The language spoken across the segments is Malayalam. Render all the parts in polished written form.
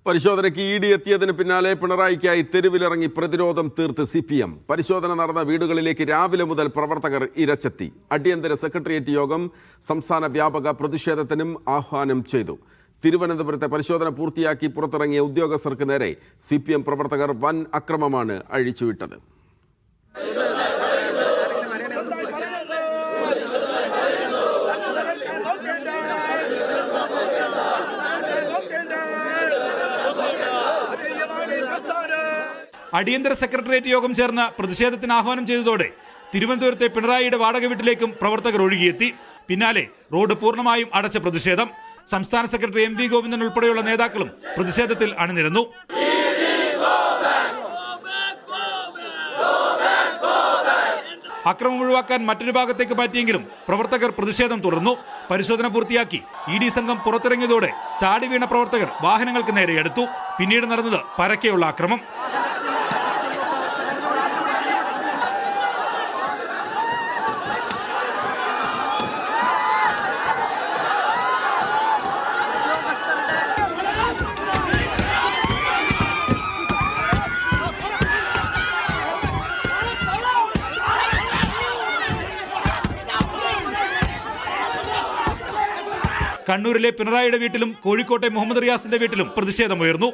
പരിശോധനയ്ക്ക് ഇഡി എത്തിയതിന് പിന്നാലെ പിണറായിക്കായി തെരുവിലിറങ്ങി പ്രതിരോധം തീർത്ത് CPM. പരിശോധന നടന്ന വീടുകളിലേക്ക് രാവിലെ മുതൽ പ്രവർത്തകർ ഇരച്ചെത്തി. അടിയന്തര സെക്രട്ടേറിയറ്റ് യോഗം സംസ്ഥാന വ്യാപക പ്രതിഷേധത്തിനും ആഹ്വാനം ചെയ്തു. തിരുവനന്തപുരത്തെ പരിശോധന പൂർത്തിയാക്കി പുറത്തിറങ്ങിയ ഉദ്യോഗസ്ഥർക്ക് നേരെ CPM പ്രവർത്തകർ വൻ അക്രമമാണ് അഴിച്ചുവിട്ടത്. അടിയന്തര സെക്രട്ടേറിയറ്റ് യോഗം ചേർന്ന് പ്രതിഷേധത്തിന് ആഹ്വാനം ചെയ്തതോടെ തിരുവനന്തപുരത്തെ പിണറായിയുടെ വാടക വീട്ടിലേക്കും പ്രവർത്തകർ ഒഴുകിയെത്തി. പിന്നാലെ റോഡ് പൂർണ്ണമായും അടച്ച പ്രതിഷേധം. സംസ്ഥാന സെക്രട്ടറി MV ഗോവിന്ദൻ ഉൾപ്പെടെയുള്ള നേതാക്കളും പ്രതിഷേധത്തിൽ അണിനിരന്നു. അക്രമം ഒഴിവാക്കാൻ മറ്റൊരു ഭാഗത്തേക്ക് മാറ്റിയെങ്കിലും പ്രവർത്തകർ പ്രതിഷേധം തുടർന്നു. പരിശോധന പൂർത്തിയാക്കി ED സംഘം പുറത്തിറങ്ങിയതോടെ ചാടി വീണ പ്രവർത്തകർ വാഹനങ്ങൾക്ക് നേരെ എടുത്തു. പിന്നീട് നടന്നത് പരക്കെയുള്ള അക്രമം. കണ്ണൂരിലെ പിണറായിയുടെ വീട്ടിലും കോഴിക്കോട്ടെ മുഹമ്മദ് റിയാസിന്റെ വീട്ടിലും പ്രതിഷേധമുയർന്നു.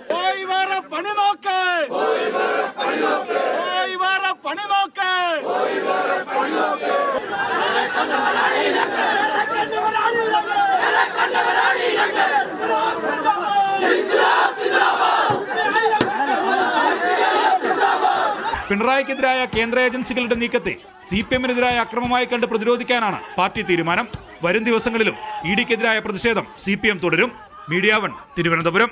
പിണറായിക്കെതിരായ കേന്ദ്ര ഏജൻസികളുടെ നീക്കത്തെ CPM-നെതിരായ അക്രമമായി കണ്ട് പ്രതിരോധിക്കാനാണ് പാർട്ടി തീരുമാനം. വരും ദിവസങ്ങളിലും ED-ക്കെതിരായ പ്രതിഷേധം CPM തുടരും. മീഡിയ 1 തിരുവനന്തപുരം.